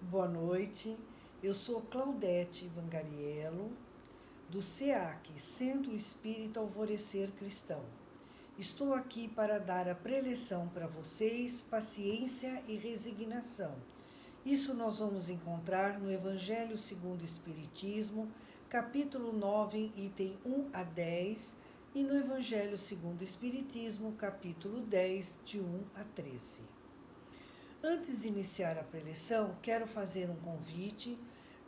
Boa noite, eu sou Claudete Vangariello, do SEAC, Centro Espírita Alvorecer Cristão. Estou aqui para dar a preleção para vocês, paciência e resignação. Isso nós vamos encontrar no Evangelho segundo o Espiritismo, capítulo 9, item 1 a 10, e no Evangelho segundo o Espiritismo, capítulo 10, de 1 a 13. Antes de iniciar a preleção, quero fazer um convite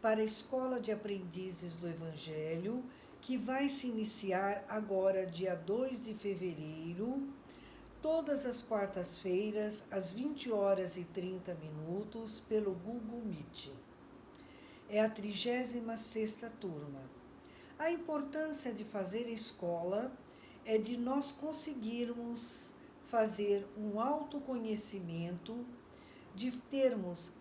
para a Escola de Aprendizes do Evangelho, que vai se iniciar agora, dia 2 de fevereiro, todas as quartas-feiras, às 20 horas e 30 minutos, pelo Google Meet. É a 36ª turma. A importância de fazer a escola é de nós conseguirmos fazer um autoconhecimento, de termos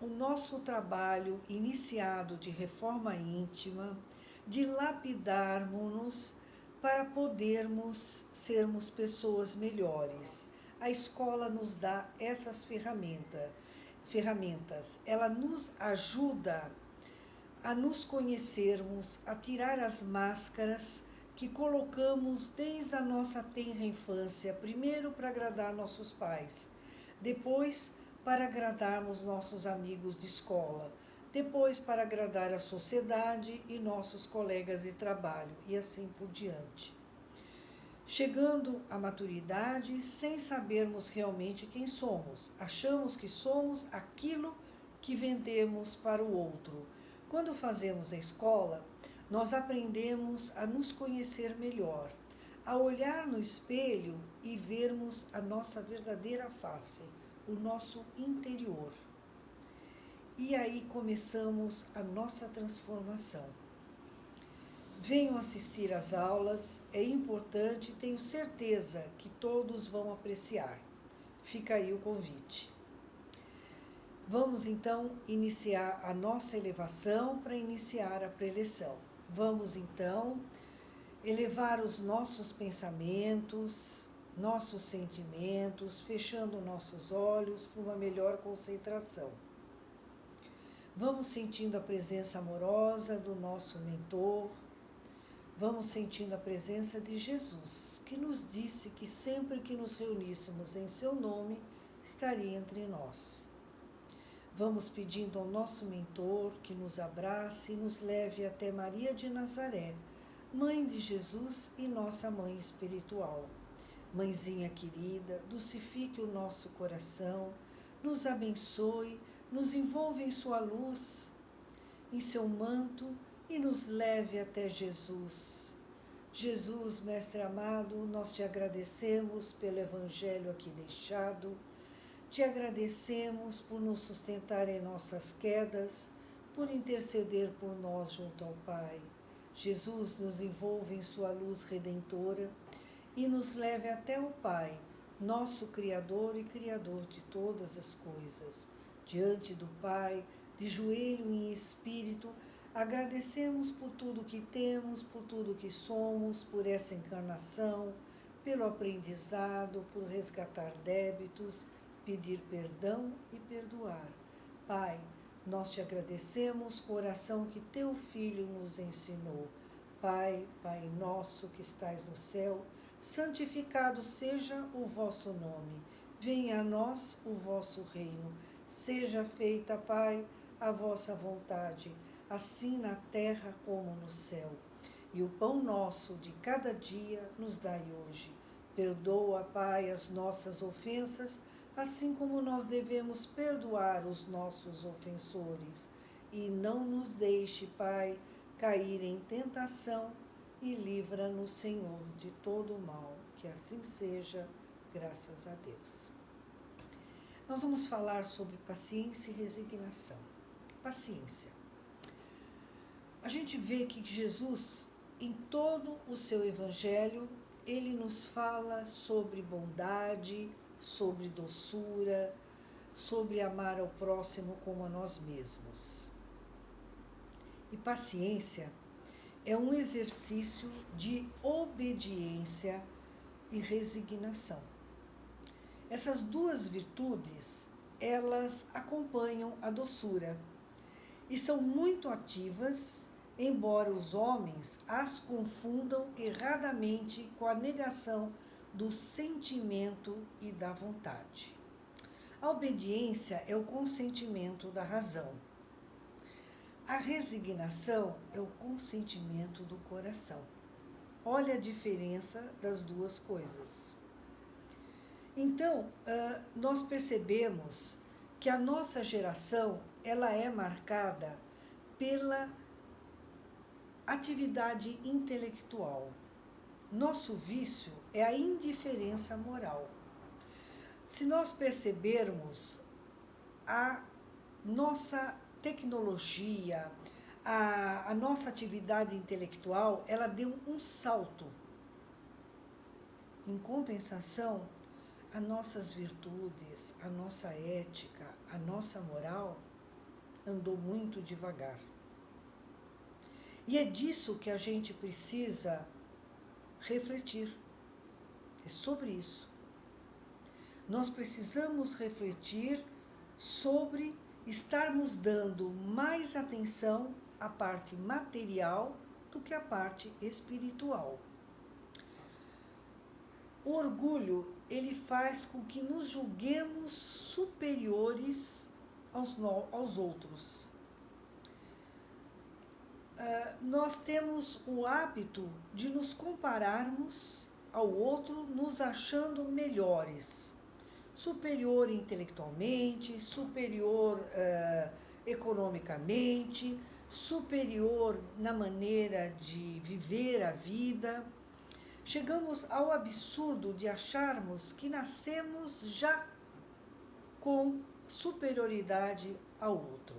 o nosso trabalho iniciado de reforma íntima, de lapidarmos-nos para podermos sermos pessoas melhores. A escola nos dá essas ferramentas. Ela nos ajuda a nos conhecermos, a tirar as máscaras que colocamos desde a nossa tenra infância, primeiro para agradar nossos pais, depois para agradarmos nossos amigos de escola, depois para agradar a sociedade e nossos colegas de trabalho, e assim por diante. Chegando à maturidade sem sabermos realmente quem somos, achamos que somos aquilo que vendemos para o outro. Quando fazemos a escola, nós aprendemos a nos conhecer melhor, a olhar no espelho e vermos a nossa verdadeira face, o nosso interior. E aí começamos a nossa transformação. Venham assistir às aulas, é importante, tenho certeza que todos vão apreciar. Fica aí o convite. Vamos então iniciar a nossa elevação para iniciar a preleção. Vamos então elevar os nossos pensamentos, nossos sentimentos, fechando nossos olhos para uma melhor concentração. Vamos sentindo a presença amorosa do nosso mentor, vamos sentindo a presença de Jesus, que nos disse que sempre que nos reuníssemos em seu nome, estaria entre nós. Vamos pedindo ao nosso mentor que nos abrace e nos leve até Maria de Nazaré, Mãe de Jesus e nossa Mãe espiritual. Mãezinha querida, dulcifique o nosso coração, nos abençoe, nos envolva em sua luz, em seu manto e nos leve até Jesus. Jesus, Mestre amado, nós te agradecemos pelo Evangelho aqui deixado, te agradecemos por nos sustentar em nossas quedas, por interceder por nós junto ao Pai. Jesus, nos envolve em sua luz redentora e nos leve até o Pai, nosso Criador e Criador de todas as coisas. Diante do Pai, de joelho em espírito, agradecemos por tudo que temos, por tudo que somos, por essa encarnação, pelo aprendizado, por resgatar débitos, pedir perdão e perdoar. Pai, nós te agradecemos com a oração que teu Filho nos ensinou. Pai, Pai nosso que estais no céu, santificado seja o vosso nome. Venha a nós o vosso reino. Seja feita, Pai, a vossa vontade, assim na terra como no céu. E o pão nosso de cada dia nos dai hoje. Perdoa, Pai, as nossas ofensas, assim como nós devemos perdoar os nossos ofensores. E não nos deixe, Pai, cair em tentação, e livra-nos, Senhor, de todo o mal. Que assim seja, graças a Deus. Nós vamos falar sobre paciência e resignação. Paciência. A gente vê que Jesus, em todo o seu Evangelho, ele nos fala sobre bondade, sobre doçura, sobre amar ao próximo como a nós mesmos. E paciência é um exercício de obediência e resignação. Essas duas virtudes elas acompanham a doçura e são muito ativas, embora os homens as confundam erradamente com a negação do sentimento e da vontade. A obediência é o consentimento da razão. A resignação é o consentimento do coração. Olha a diferença das duas coisas. Então, nós percebemos que a nossa geração ela é marcada pela atividade intelectual. Nosso vício é a indiferença moral. Se nós percebermos, a nossa tecnologia, a nossa atividade intelectual, ela deu um salto. Em compensação, as nossas virtudes, a nossa ética, a nossa moral andou muito devagar. E é disso que a gente precisa refletir. É sobre isso. Nós precisamos refletir sobre estarmos dando mais atenção à parte material do que à parte espiritual. O orgulho, ele faz com que nos julguemos superiores aos outros. Nós temos o hábito de nos compararmos ao outro, nos achando melhores. Superior intelectualmente, superior economicamente, superior na maneira de viver a vida. Chegamos ao absurdo de acharmos que nascemos já com superioridade ao outro.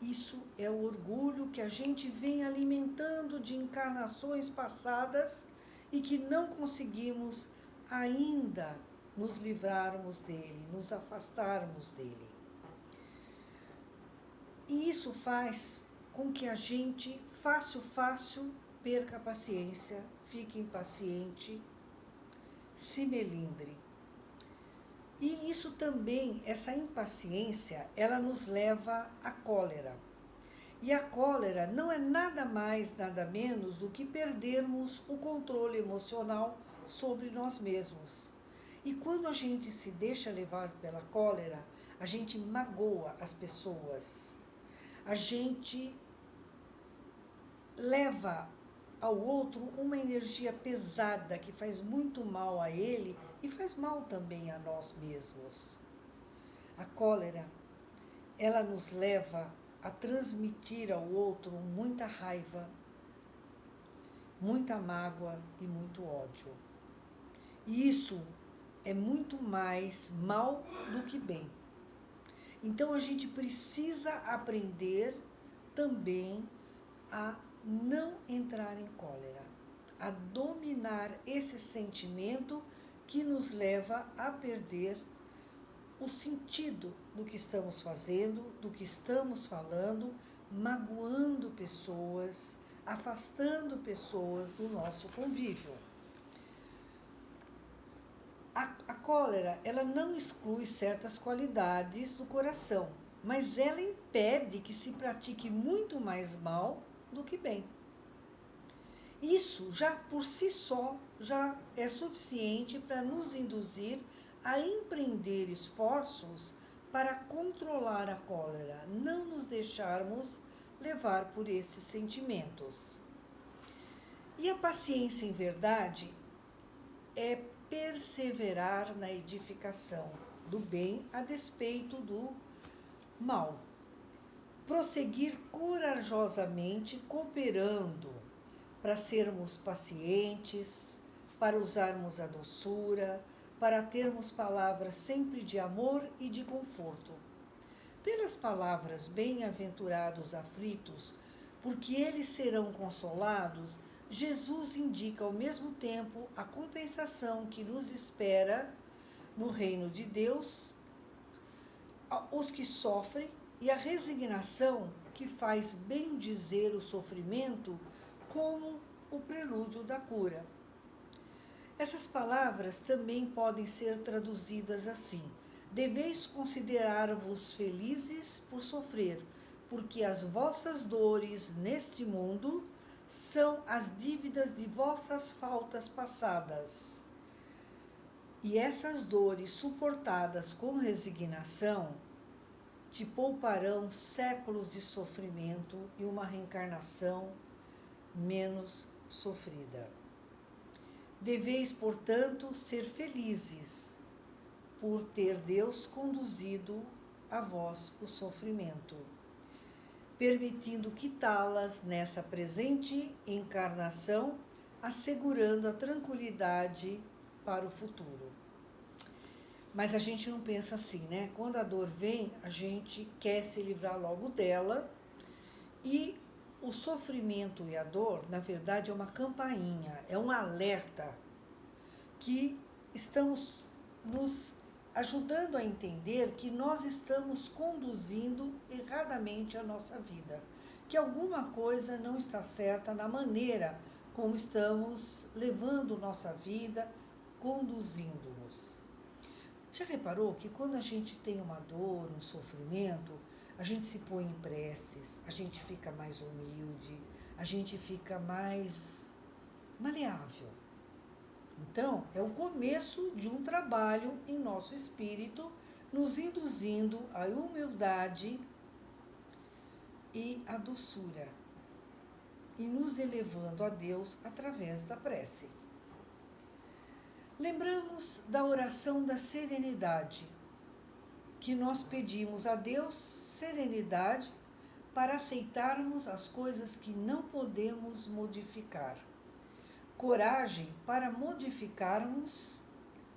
Isso é o orgulho que a gente vem alimentando de encarnações passadas e que não conseguimos ainda nos livrarmos dele, nos afastarmos dele. E isso faz com que a gente, fácil, perca a paciência, fique impaciente, se melindre. E isso também, essa impaciência, ela nos leva à cólera. E a cólera não é nada mais, nada menos do que perdermos o controle emocional sobre nós mesmos. E quando a gente se deixa levar pela cólera, a gente magoa as pessoas. A gente leva ao outro uma energia pesada que faz muito mal a ele e faz mal também a nós mesmos. A cólera, ela nos leva a transmitir ao outro muita raiva, muita mágoa e muito ódio. E isso é muito mais mal do que bem. Então a gente precisa aprender também a não entrar em cólera, a dominar esse sentimento que nos leva a perder o sentido do que estamos fazendo, do que estamos falando, magoando pessoas, afastando pessoas do nosso convívio. A cólera, ela não exclui certas qualidades do coração, mas ela impede que se pratique muito mais mal do que bem. Isso já por si só já é suficiente para nos induzir a empreender esforços para controlar a cólera, não nos deixarmos levar por esses sentimentos. E a paciência, em verdade, é perseverar na edificação do bem a despeito do mal. Prosseguir corajosamente cooperando para sermos pacientes, para usarmos a doçura, para termos palavras sempre de amor e de conforto. Pelas palavras bem-aventurados aflitos, porque eles serão consolados, Jesus indica ao mesmo tempo a compensação que nos espera no reino de Deus, os que sofrem, e a resignação que faz bem dizer o sofrimento como o prelúdio da cura. Essas palavras também podem ser traduzidas assim: Deveis considerar-vos felizes por sofrer, porque as vossas dores neste mundo são as dívidas de vossas faltas passadas. E essas dores suportadas com resignação te pouparão séculos de sofrimento e uma reencarnação menos sofrida. Deveis, portanto, ser felizes por ter Deus conduzido a vós o sofrimento, permitindo quitá-las nessa presente encarnação, assegurando a tranquilidade para o futuro. Mas a gente não pensa assim, né? Quando a dor vem, a gente quer se livrar logo dela, e o sofrimento e a dor, na verdade, é uma campainha, é um alerta que estamos nos ajudando a entender que nós estamos conduzindo erradamente a nossa vida, que alguma coisa não está certa na maneira como estamos levando nossa vida, conduzindo-nos. Já reparou que quando a gente tem uma dor, um sofrimento, a gente se põe em preces, a gente fica mais humilde, a gente fica mais maleável. Então, é o começo de um trabalho em nosso espírito, nos induzindo à humildade e à doçura, e nos elevando a Deus através da prece. Lembramos da oração da serenidade, que nós pedimos a Deus serenidade para aceitarmos as coisas que não podemos modificar, coragem para modificarmos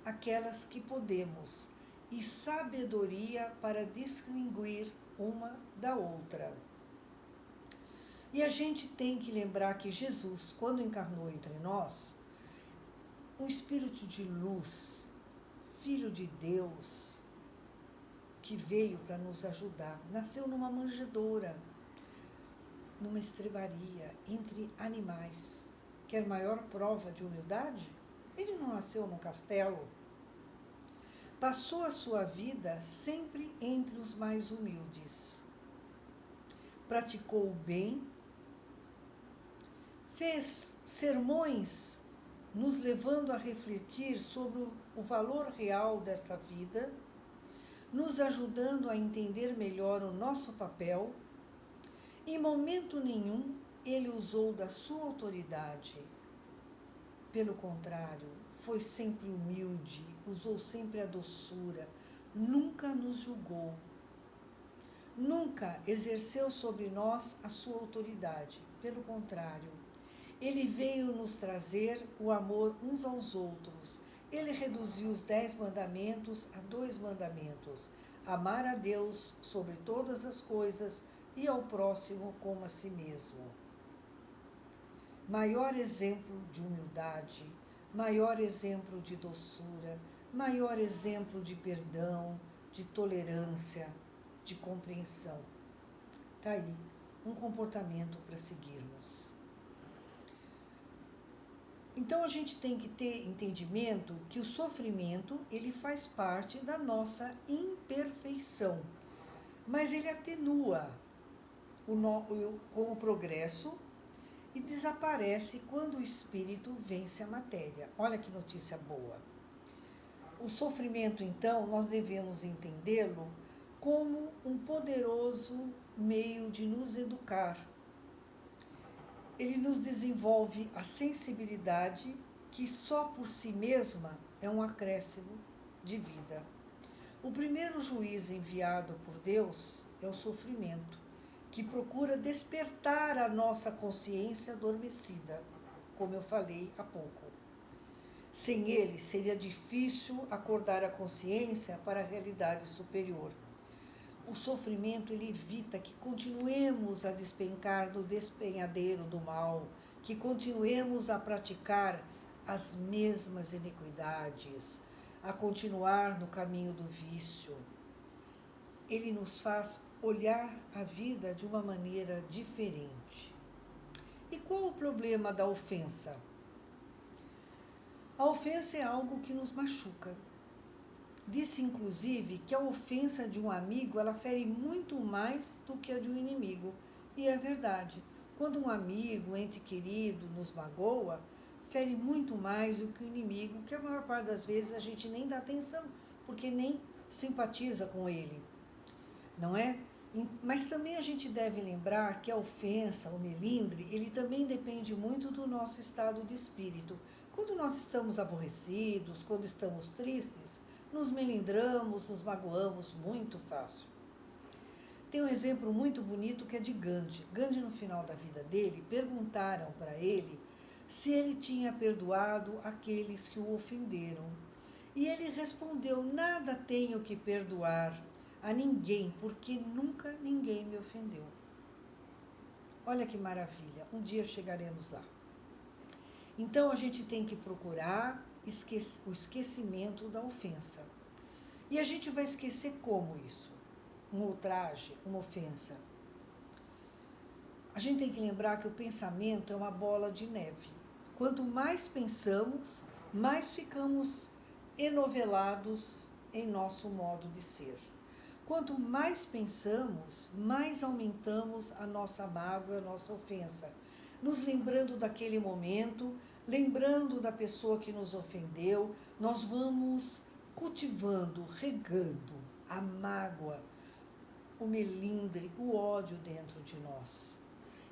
aquelas que podemos e sabedoria para distinguir uma da outra. E a gente tem que lembrar que Jesus, quando encarnou entre nós, um espírito de luz, Filho de Deus, que veio para nos ajudar, nasceu numa manjedoura, numa estrebaria, entre animais. Quer maior prova de humildade? Ele não nasceu num castelo. Passou a sua vida sempre entre os mais humildes. Praticou o bem, fez sermões nos levando a refletir sobre o valor real desta vida, nos ajudando a entender melhor o nosso papel. Em momento nenhum ele usou da sua autoridade. Pelo contrário, foi sempre humilde, usou sempre a doçura, nunca nos julgou, nunca exerceu sobre nós a sua autoridade. Pelo contrário, ele veio nos trazer o amor uns aos outros. Ele reduziu os 10 mandamentos a 2 mandamentos: amar a Deus sobre todas as coisas e ao próximo como a si mesmo. Maior exemplo de humildade, maior exemplo de doçura, maior exemplo de perdão, de tolerância, de compreensão. Está aí um comportamento para seguirmos. Então a gente tem que ter entendimento que o sofrimento ele faz parte da nossa imperfeição, mas ele atenua com o progresso e desaparece quando o espírito vence a matéria. Olha que notícia boa. O sofrimento, então, nós devemos entendê-lo como um poderoso meio de nos educar. Ele nos desenvolve a sensibilidade que só por si mesma é um acréscimo de vida. O primeiro juiz enviado por Deus é o sofrimento, que procura despertar a nossa consciência adormecida, como eu falei há pouco. Sem ele, seria difícil acordar a consciência para a realidade superior. O sofrimento ele evita que continuemos a despencar do despenhadeiro do mal, que continuemos a praticar as mesmas iniquidades, a continuar no caminho do vício. Ele nos faz olhar a vida de uma maneira diferente. E qual o problema da ofensa? A ofensa é algo que nos machuca. Disse, inclusive, que a ofensa de um amigo, ela fere muito mais do que a de um inimigo. E é verdade. Quando um amigo, um ente querido, nos magoa, fere muito mais do que o inimigo, que a maior parte das vezes a gente nem dá atenção, porque nem simpatiza com ele, não é? Mas também a gente deve lembrar que a ofensa, o melindre, ele também depende muito do nosso estado de espírito. Quando nós estamos aborrecidos, quando estamos tristes, nos melindramos, nos magoamos muito fácil. Tem um exemplo muito bonito que é de Gandhi. Gandhi, no final da vida dele, perguntaram para ele se ele tinha perdoado aqueles que o ofenderam. E ele respondeu: nada tenho que perdoar a ninguém, porque nunca ninguém me ofendeu. Olha que maravilha, um dia chegaremos lá. Então a gente tem que procurar o esquecimento da ofensa. E a gente vai esquecer como isso? Um ultraje, uma ofensa. A gente tem que lembrar que o pensamento é uma bola de neve. Quanto mais pensamos, mais ficamos enovelados em nosso modo de ser. Quanto mais pensamos, mais aumentamos a nossa mágoa, a nossa ofensa, nos lembrando daquele momento, lembrando da pessoa que nos ofendeu, nós vamos cultivando, regando a mágoa, o melindre, o ódio dentro de nós.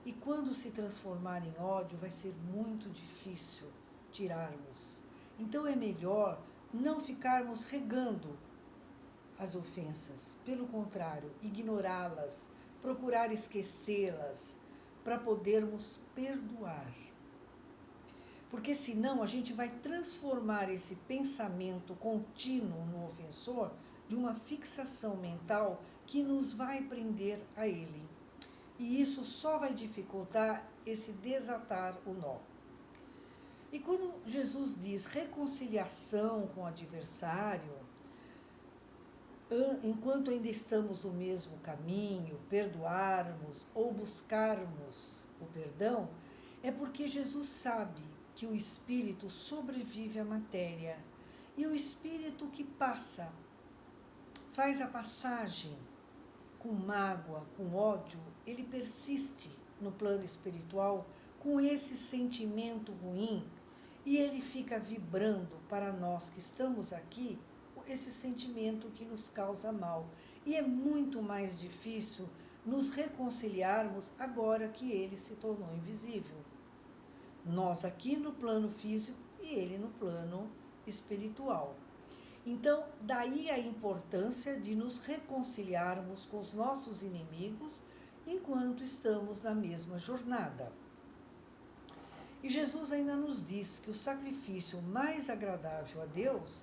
E quando se transformar em ódio, vai ser muito difícil tirarmos. Então é melhor não ficarmos regando as ofensas, pelo contrário, ignorá-las, procurar esquecê-las, para podermos perdoar. Porque senão a gente vai transformar esse pensamento contínuo no ofensor de uma fixação mental que nos vai prender a ele. E isso só vai dificultar esse desatar o nó. E quando Jesus diz reconciliação com o adversário, enquanto ainda estamos no mesmo caminho, perdoarmos ou buscarmos o perdão, é porque Jesus sabe que o espírito sobrevive à matéria. E o espírito que passa, faz a passagem com mágoa, com ódio, ele persiste no plano espiritual com esse sentimento ruim e ele fica vibrando para nós que estamos aqui esse sentimento que nos causa mal. E é muito mais difícil nos reconciliarmos agora que ele se tornou invisível. Nós aqui no plano físico e ele no plano espiritual. Então, daí a importância de nos reconciliarmos com os nossos inimigos enquanto estamos na mesma jornada. E Jesus ainda nos diz que o sacrifício mais agradável a Deus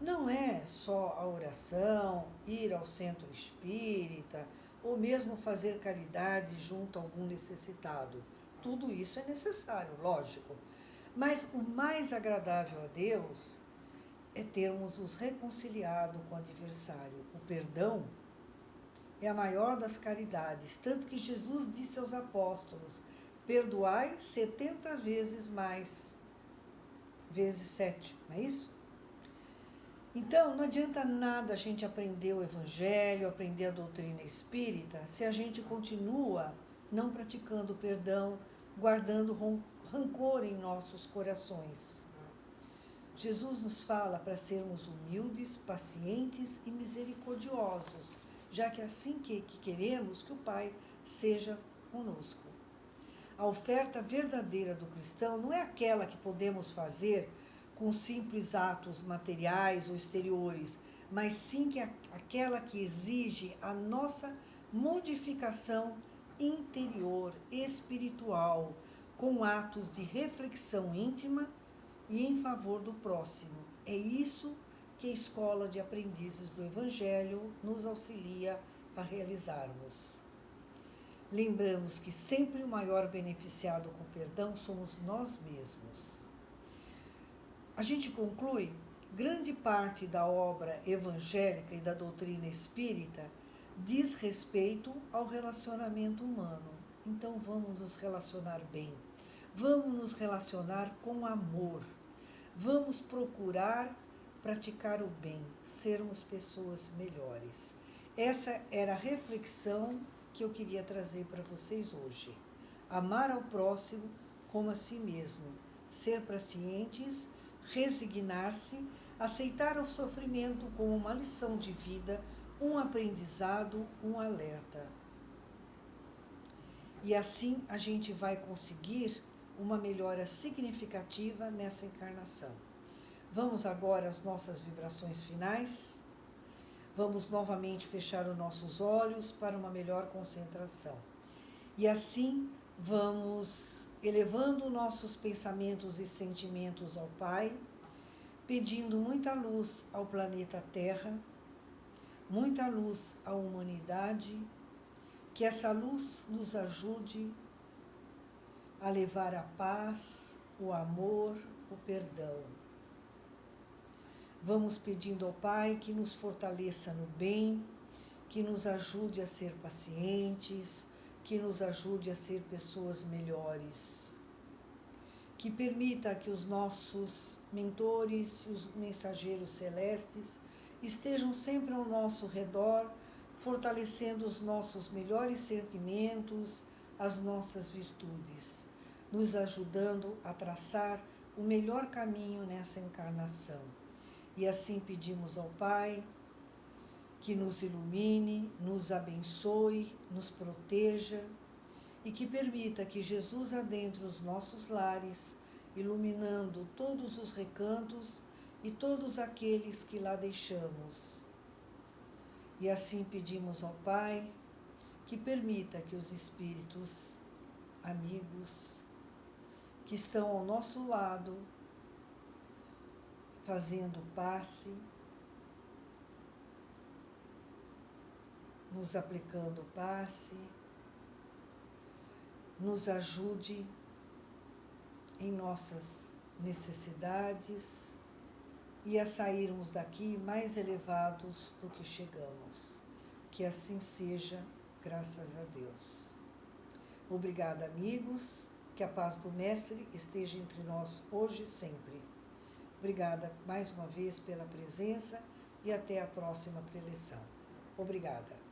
não é só a oração, ir ao centro espírita, ou mesmo fazer caridade junto a algum necessitado. Tudo isso é necessário, lógico. Mas o mais agradável a Deus é termos nos reconciliado com o adversário. O perdão é a maior das caridades, tanto que Jesus disse aos apóstolos: perdoai 70 vezes mais, vezes 7, não é isso? Então, não adianta nada a gente aprender o Evangelho, aprender a doutrina espírita, se a gente continua não praticando o perdão, guardando rancor em nossos corações. Jesus nos fala para sermos humildes, pacientes e misericordiosos, já que é assim que queremos que o Pai seja conosco. A oferta verdadeira do cristão não é aquela que podemos fazer com simples atos materiais ou exteriores, mas sim que aquela que exige a nossa modificação interior, espiritual, com atos de reflexão íntima e em favor do próximo. É isso que a Escola de Aprendizes do Evangelho nos auxilia a realizarmos. Lembramos que sempre o maior beneficiado com o perdão somos nós mesmos. A gente conclui, grande parte da obra evangélica e da doutrina espírita diz respeito ao relacionamento humano. Então vamos nos relacionar bem, vamos nos relacionar com amor, vamos procurar praticar o bem, sermos pessoas melhores. Essa era a reflexão que eu queria trazer para vocês hoje. Amar ao próximo como a si mesmo, ser pacientes, resignar-se, aceitar o sofrimento como uma lição de vida, um aprendizado, um alerta. E assim a gente vai conseguir uma melhora significativa nessa encarnação. Vamos agora às nossas vibrações finais. Vamos novamente fechar os nossos olhos para uma melhor concentração. E assim vamos elevando nossos pensamentos e sentimentos ao Pai, pedindo muita luz ao planeta Terra, muita luz à humanidade, que essa luz nos ajude a levar a paz, o amor, o perdão. Vamos pedindo ao Pai que nos fortaleça no bem, que nos ajude a ser pacientes, que nos ajude a ser pessoas melhores, que permita que os nossos mentores e os mensageiros celestes estejam sempre ao nosso redor, fortalecendo os nossos melhores sentimentos, as nossas virtudes, nos ajudando a traçar o melhor caminho nessa encarnação. E assim pedimos ao Pai que nos ilumine, nos abençoe, nos proteja e que permita que Jesus adentre os nossos lares, iluminando todos os recantos e todos aqueles que lá deixamos. E assim pedimos ao Pai que permita que os espíritos amigos que estão ao nosso lado, fazendo passe, nos aplicando passe, nos ajude em nossas necessidades e a sairmos daqui mais elevados do que chegamos. Que assim seja, graças a Deus. Obrigada, amigos. Que a paz do Mestre esteja entre nós hoje e sempre. Obrigada mais uma vez pela presença e até a próxima preleção. Obrigada.